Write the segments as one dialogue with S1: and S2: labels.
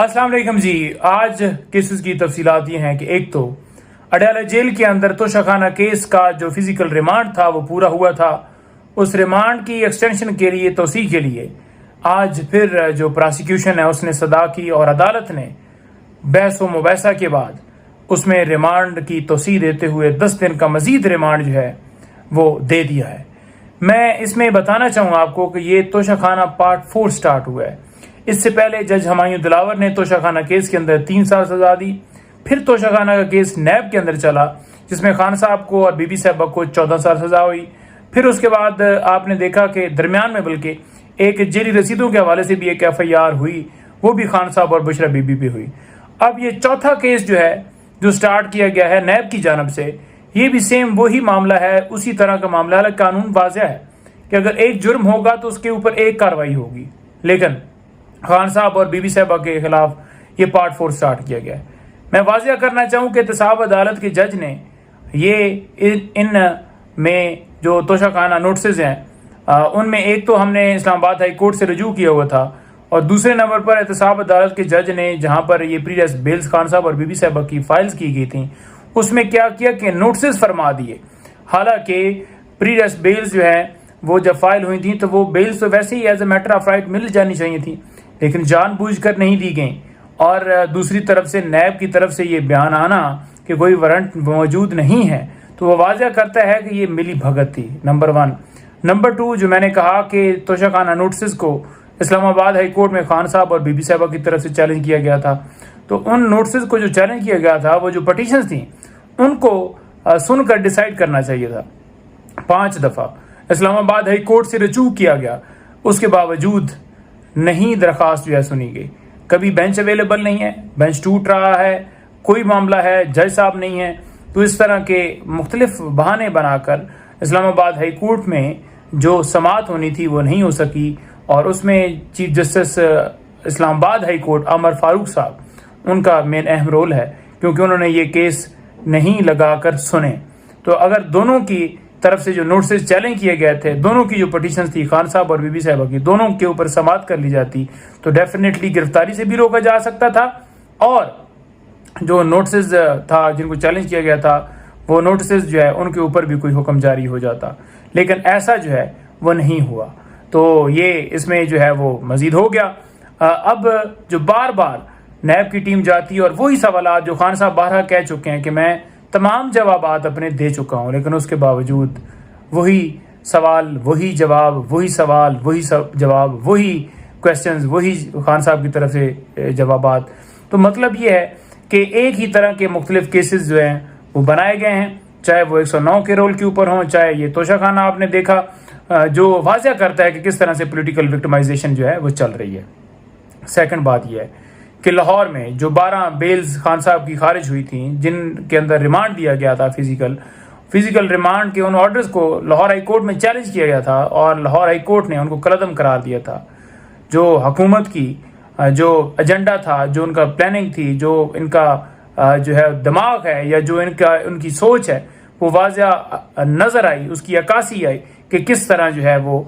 S1: السلام علیکم جی. آج کیسز کی تفصیلات یہ ہیں کہ ایک تو اڈیالہ جیل کے اندر توشہ خانہ کیس کا جو فزیکل ریمانڈ تھا وہ پورا ہوا تھا. اس ریمانڈ کی ایکسٹینشن کے لیے توسیع کے لیے آج پھر جو پراسیکیوشن ہے اس نے صدا کی اور عدالت نے بحث و مباحثہ کے بعد اس میں ریمانڈ کی توسیع دیتے ہوئے 10 دن کا مزید ریمانڈ جو ہے وہ دے دیا ہے. میں اس میں بتانا چاہوں آپ کو کہ یہ توشہ خانہ پارٹ 4 سٹارٹ ہوا ہے. اس سے پہلے جج ہمایوں دلاور نے توشہ خانہ کیس کے اندر 3 سال سزا دی. پھر توشہ خانہ کا کیس نیب کے اندر چلا جس میں خان صاحب کو اور بی بی صاحبہ کو 14 سال سزا ہوئی. پھر اس کے بعد آپ نے دیکھا کہ درمیان میں بلکہ ایک جیلی رسیدوں کے حوالے سے بھی ایک FIR ہوئی, وہ بھی خان صاحب اور بشرا بی بی پہ ہوئی. اب یہ چوتھا کیس جو ہے جو سٹارٹ کیا گیا ہے نیب کی جانب سے, یہ بھی سیم وہی معاملہ ہے, اسی طرح کا معاملہ ہے. قانون واضح ہے کہ اگر ایک جرم ہوگا تو اس کے اوپر ایک کارروائی ہوگی, لیکن خان صاحب اور بی بی صاحبہ کے خلاف یہ پارٹ 4 سٹارٹ کیا گیا ہے. میں واضح کرنا چاہوں کہ احتساب عدالت کے جج نے یہ ان میں جو توشہ خانہ نوٹسز ہیں ان میں ایک تو ہم نے اسلام آباد ہائی کورٹ سے رجوع کیا ہوا تھا, اور دوسرے نمبر پر احتساب عدالت کے جج نے جہاں پر یہ پریویس بیلز خان صاحب اور بی بی صاحبہ کی فائلز کی گئی تھیں اس میں کیا کیا کہ نوٹسز فرما دیے. حالانکہ پریویس بیلز جو ہیں وہ جب فائل ہوئی تھیں تو وہ بیلز تو ویسے ہی as a matter of right مل جانی چاہیے تھیں, لیکن جان بوجھ کر نہیں دی گئیں. اور دوسری طرف سے نیب کی طرف سے یہ بیان آنا کہ کوئی وارنٹ موجود نہیں ہے تو وہ واضح کرتا ہے کہ یہ ملی بھگت تھی, نمبر 1. نمبر 2, جو میں نے کہا کہ توشہ خانہ نوٹسز کو اسلام آباد ہائی کورٹ میں خان صاحب اور بی بی صاحبہ کی طرف سے چیلنج کیا گیا تھا, تو ان نوٹسز کو جو چیلنج کیا گیا تھا وہ جو پٹیشنز تھیں ان کو سن کر ڈیسائیڈ کرنا چاہیے تھا. 5 دفعہ اسلام آباد ہائی کورٹ سے رجوع کیا گیا, اس کے باوجود نہیں درخواست جو ہے سنی گئی. کبھی بینچ اویلیبل نہیں ہے, بینچ ٹوٹ رہا ہے, کوئی معاملہ ہے, جج صاحب نہیں ہے, تو اس طرح کے مختلف بہانے بنا کر اسلام آباد ہائی کورٹ میں جو سماعت ہونی تھی وہ نہیں ہو سکی. اور اس میں چیف جسٹس اسلام آباد ہائی کورٹ عمر فاروق صاحب ان کا مین اہم رول ہے, کیونکہ انہوں نے یہ کیس نہیں لگا کر سنے. تو اگر دونوں کی طرف سے جو نوٹسز چیلنج کیے گئے تھے, دونوں کی جو پٹیشنز تھی خان صاحب اور بی بی صاحبہ کی, دونوں کے اوپر سماعت کر لی جاتی تو ڈیفینیٹلی گرفتاری سے بھی روکا جا سکتا تھا, اور جو نوٹسز تھا جن کو چیلنج کیا گیا تھا وہ نوٹسز جو ہے ان کے اوپر بھی کوئی حکم جاری ہو جاتا. لیکن ایسا جو ہے وہ نہیں ہوا, تو یہ اس میں جو ہے وہ مزید ہو گیا. اب جو بار بار نیب کی ٹیم جاتی ہے اور وہی سوالات جو خان صاحب بارہا کہہ چکے ہیں کہ میں تمام جوابات اپنے دے چکا ہوں, لیکن اس کے باوجود وہی سوال وہی جواب, وہی سوال وہی جواب, وہی کویسچنز وہی خان صاحب کی طرف سے جوابات. تو مطلب یہ ہے کہ ایک ہی طرح کے مختلف کیسز جو ہیں وہ بنائے گئے ہیں, چاہے وہ 109 کے رول کے اوپر ہوں, چاہے یہ توشہ خانہ آپ نے دیکھا, جو واضح کرتا ہے کہ کس طرح سے پولیٹیکل وکٹمائزیشن جو ہے وہ چل رہی ہے. سیکنڈ بات یہ ہے کہ لاہور میں جو 12 بیلز خان صاحب کی خارج ہوئی تھیں جن کے اندر ریمانڈ دیا گیا تھا, فزیکل ریمانڈ کے ان آرڈرز کو لاہور ہائی کورٹ میں چیلنج کیا گیا تھا, اور لاہور ہائی کورٹ نے ان کو کالعدم قرار دیا تھا. جو حکومت کی جو ایجنڈا تھا, جو ان کا پلاننگ تھی, جو ان کا جو ہے دماغ ہے, یا جو ان کی سوچ ہے, وہ واضح نظر آئی, اس کی عکاسی آئی کہ کس طرح جو ہے وہ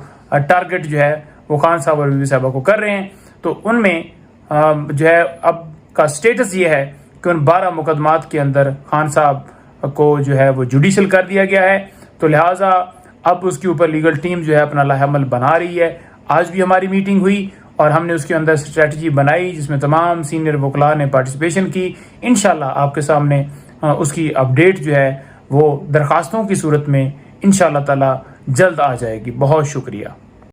S1: ٹارگٹ جو ہے وہ خان صاحب اور بی بی صاحبہ کو کر رہے ہیں. تو ان میں جو ہے اب کا سٹیٹس یہ ہے کہ ان 12 مقدمات کے اندر خان صاحب کو جو ہے وہ جوڈیشل کر دیا گیا ہے, تو لہٰذا اب اس کے اوپر لیگل ٹیم جو ہے اپنا لاہ عمل بنا رہی ہے. آج بھی ہماری میٹنگ ہوئی اور ہم نے اس کے اندر اسٹریٹجی بنائی جس میں تمام سینئر وکلاء نے پارٹیسپیشن کی. انشاءاللہ آپ کے سامنے اس کی اپڈیٹ جو ہے وہ درخواستوں کی صورت میں انشاءاللہ تعالی جلد آ جائے گی. بہت شکریہ.